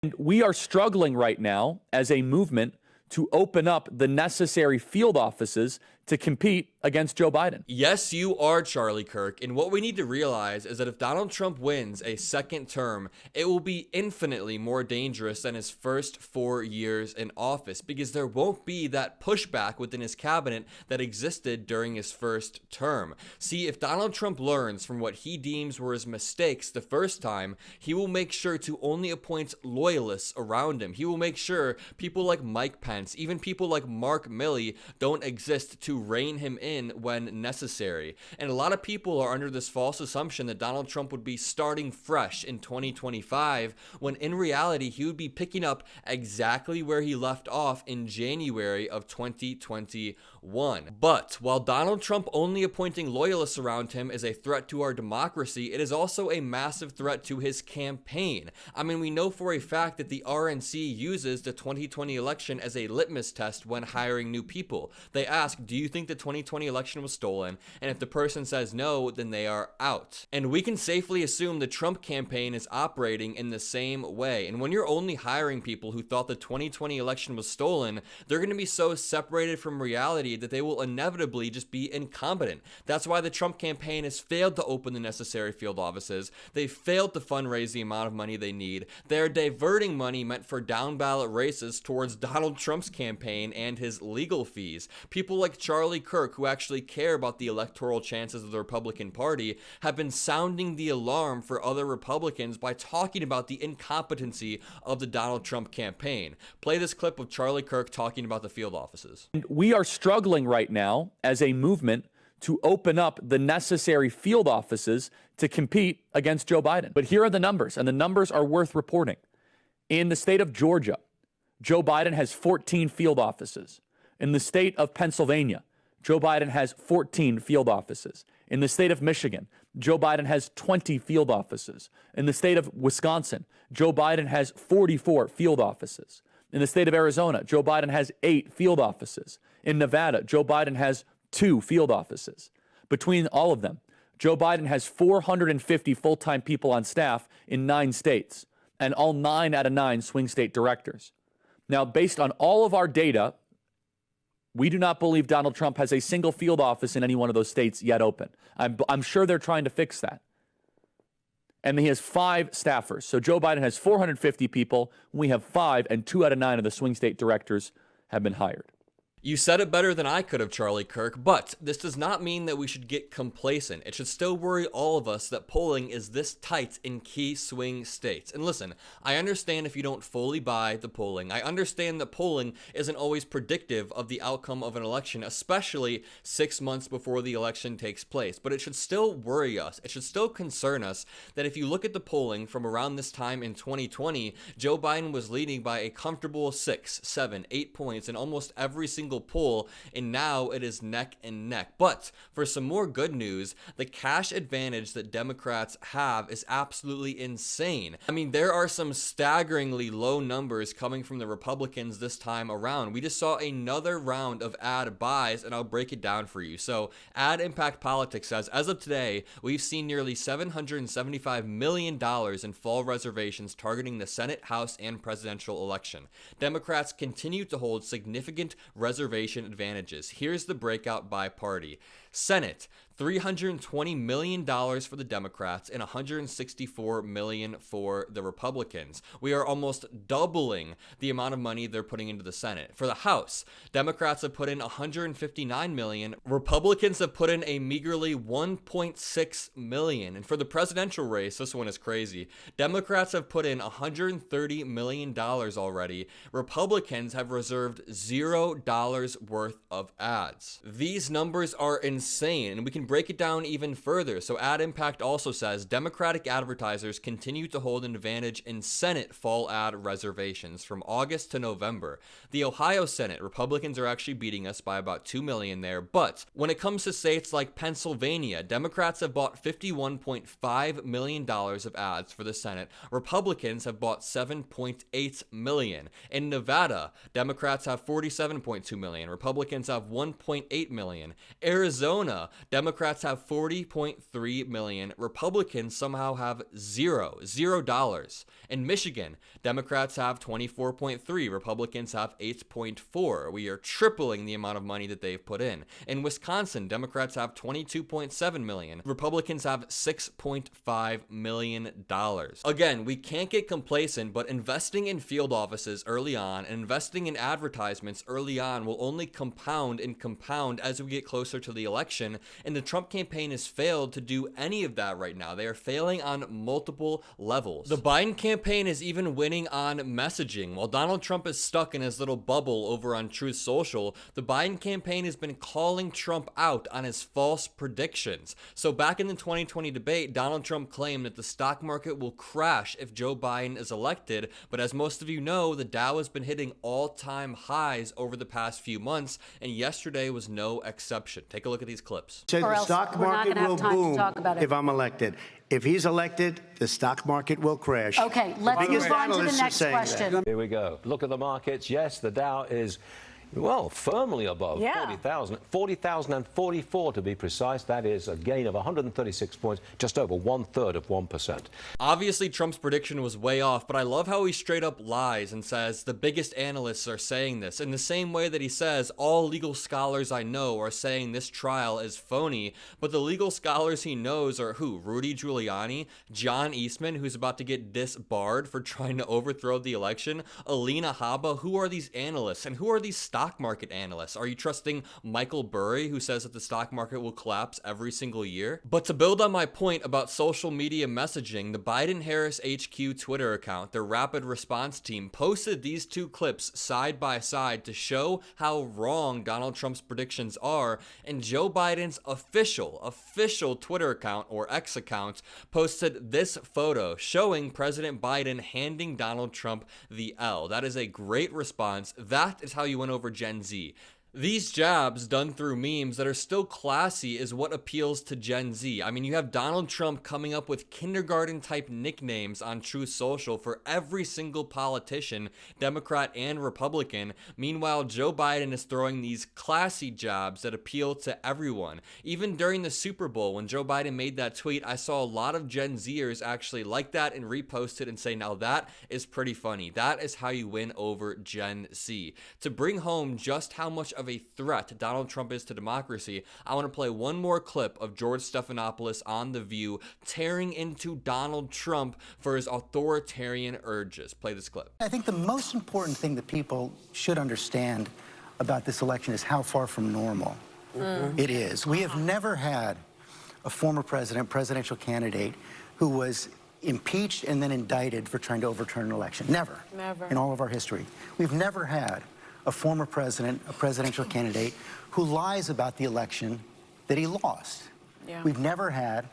And we are struggling right now as a movement to open up the necessary field offices to compete against Joe Biden. Yes, you are, Charlie Kirk. And what we need to realize is that if Donald Trump wins a second term, it will be infinitely more dangerous than his first 4 years in office, because there won't be that pushback within his cabinet that existed during his first term. See, if Donald Trump learns from what he deems were his mistakes the first time, he will make sure to only appoint loyalists around him. He will make sure people like Mike Pence, even people like Mark Milley, don't exist to rein him in when necessary. And a lot of people are under this false assumption that Donald Trump would be starting fresh in 2025, when in reality he would be picking up exactly where he left off in January of 2021. But while Donald Trump only appointing loyalists around him is a threat to our democracy, it is also a massive threat to his campaign. I mean, we know for a fact that the RNC uses the 2020 election as a litmus test when hiring new people. They ask, do you think the 2020 election was stolen? And if the person says no, then they are out. And we can safely assume the Trump campaign is operating in the same way. And when you're only hiring people who thought the 2020 election was stolen, they're going to be so separated from reality that they will inevitably just be incompetent. That's why the Trump campaign has failed to open the necessary field offices. They've failed to fundraise the amount of money they need. They're diverting money meant for down ballot races towards Donald Trump's campaign and his legal fees. People like Charlie Kirk, who actually care about the electoral chances of the Republican Party, have been sounding the alarm for other Republicans by talking about the incompetency of the Donald Trump campaign. Play this clip of Charlie Kirk talking about the field offices. And we are struggling right now as a movement to open up the necessary field offices to compete against Joe Biden. But here are the numbers, and the numbers are worth reporting. In the state of Georgia, Joe Biden has 14 field offices. In the state of Pennsylvania, Joe Biden has 14 field offices. In the state of Michigan, Joe Biden has 20 field offices. In the state of Wisconsin, Joe Biden has 44 field offices. In the state of Arizona, Joe Biden has 8 field offices. In Nevada, Joe Biden has 2 field offices. Between all of them, Joe Biden has 450 full-time people on staff in 9 states, and all 9 out of 9 swing state directors. Now, based on all of our data, we do not believe Donald Trump has a single field office in any one of those states yet open. I'm sure they're trying to fix that. And he has 5 staffers. So Joe Biden has 450 people. We have 5, and 2 out of 9 of the swing state directors have been hired. You said it better than I could have, Charlie Kirk, but this does not mean that we should get complacent. It should still worry all of us that polling is this tight in key swing states. And listen, I understand if you don't fully buy the polling. I understand that polling isn't always predictive of the outcome of an election, especially 6 months before the election takes place. But it should still worry us. It should still concern us that if you look at the polling from around this time in 2020, Joe Biden was leading by a comfortable 6, 7, 8 points in almost every single poll, and now it is neck and neck. But for some more good news, the cash advantage that Democrats have is absolutely insane. I mean, there are some staggeringly low numbers coming from the Republicans this time around. We just saw another round of ad buys, and I'll break it down for you. So, Ad Impact Politics says, as of today, we've seen nearly $775 million in fall reservations targeting the Senate, House, and presidential election. Democrats continue to hold significant reservation advantages. Here's the breakout by party. Senate, $320 million for the Democrats and $164 million for the Republicans. We are almost doubling the amount of money they're putting into the Senate. For the House, Democrats have put in $159 million. Republicans have put in a meagerly $1.6 million. And for the presidential race, this one is crazy. Democrats have put in $130 million already. Republicans have reserved $0 worth of ads. These numbers are insane, and we can break it down even further. So Ad Impact also says Democratic advertisers continue to hold an advantage in Senate fall ad reservations from August to November. The Ohio Senate, Republicans are actually beating us by about 2 million there, but when it comes to states like Pennsylvania, Democrats have bought $51.5 million of ads for the Senate. Republicans have bought $7.8 million. In Nevada, Democrats have $47.2 million. Republicans have $1.8 million. Arizona Arizona, Democrats have 40.3 million. Republicans somehow have $0. In Michigan, Democrats have 24.3. Republicans have 8.4. We are tripling the amount of money that they've put in. In Wisconsin, Democrats have 22.7 million. Republicans have $6.5 million. Again, we can't get complacent, but investing in field offices early on and investing in advertisements early on will only compound and compound as we get closer to the election, and the Trump campaign has failed to do any of that right now. They are failing on multiple levels. The Biden campaign is even winning on messaging. While Donald Trump is stuck in his little bubble over on Truth Social, the Biden campaign has been calling Trump out on his false predictions. So back in the 2020 debate, Donald Trump claimed that the stock market will crash if Joe Biden is elected, but as most of you know, the Dow has been hitting all-time highs over the past few months, and yesterday was no exception. Take a look at these clips. Say the stock market will boom if I'm elected. If he's elected, the stock market will crash. Okay, let's move on to the next question. Here we go. Look at the markets. Yes, the Dow is, well, firmly above 40,000. 40,044 to be precise. That is a gain of 136 points, just over 1/3 of 1%. Obviously, Trump's prediction was way off, but I love how he straight up lies and says the biggest analysts are saying this, in the same way that he says all legal scholars I know are saying this trial is phony, but the legal scholars he knows are who? Rudy Giuliani, John Eastman, who's about to get disbarred for trying to overthrow the election, Alina Habba. Who are these analysts, and who are these stock market analysts? Are you trusting Michael Burry, who says that the stock market will collapse every single year? But to build on my point about social media messaging, the Biden-Harris HQ Twitter account, their rapid response team, posted these two clips side by side to show how wrong Donald Trump's predictions are, and Joe Biden's official Twitter account, or X account, posted this photo showing President Biden handing Donald Trump the L. That is a great response. That is how you win over Gen Z. These jabs done through memes that are still classy is what appeals to Gen Z. I mean, you have Donald Trump coming up with kindergarten type nicknames on Truth Social for every single politician, Democrat and Republican. Meanwhile, Joe Biden is throwing these classy jabs that appeal to everyone. Even during the Super Bowl, when Joe Biden made that tweet, I saw a lot of Gen Zers actually like that and repost it and say, now that is pretty funny. That is how you win over Gen Z. To bring home just how much of a threat Donald Trump is to democracy, I want to play one more clip of George Stephanopoulos on The View tearing into Donald Trump for his authoritarian urges. Play this clip. I think the most important thing that people should understand about this election is how far from normal it is. We have never had a former presidential candidate who was impeached and then indicted for trying to overturn an election. Never. In all of our history. We've never had a former president, a presidential candidate, who lies about the election that he lost. We've never had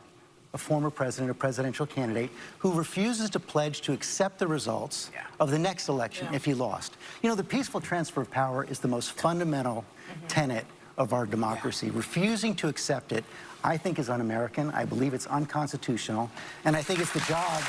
a former president, a presidential candidate, who refuses to pledge to accept the results of the next election if he lost. You know, the peaceful transfer of power is the most fundamental tenet of our democracy. Refusing to accept it, I think, is un-American. I believe it's unconstitutional, and I think it's the job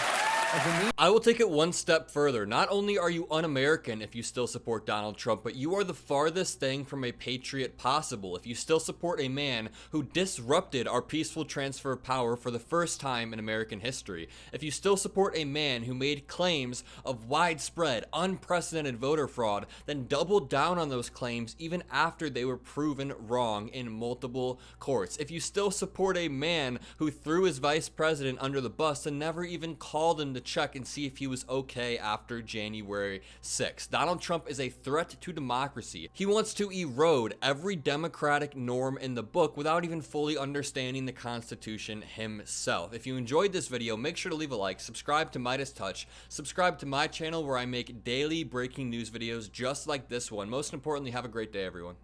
of the media. I will take it one step further. Not only are you un-American if you still support Donald Trump, but you are the farthest thing from a patriot possible if you still support a man who disrupted our peaceful transfer of power for the first time in American history. If you still support a man who made claims of widespread, unprecedented voter fraud, then doubled down on those claims even after they were proven wrong in multiple courts. If you still support a man who threw his vice president under the bus and never even called him to check and see if he was okay after January 6th. Donald Trump is a threat to democracy. He wants to erode every democratic norm in the book without even fully understanding the Constitution himself. If you enjoyed this video, make sure to leave a like, subscribe to MeidasTouch, subscribe to my channel where I make daily breaking news videos just like this one. Most importantly, have a great day, everyone.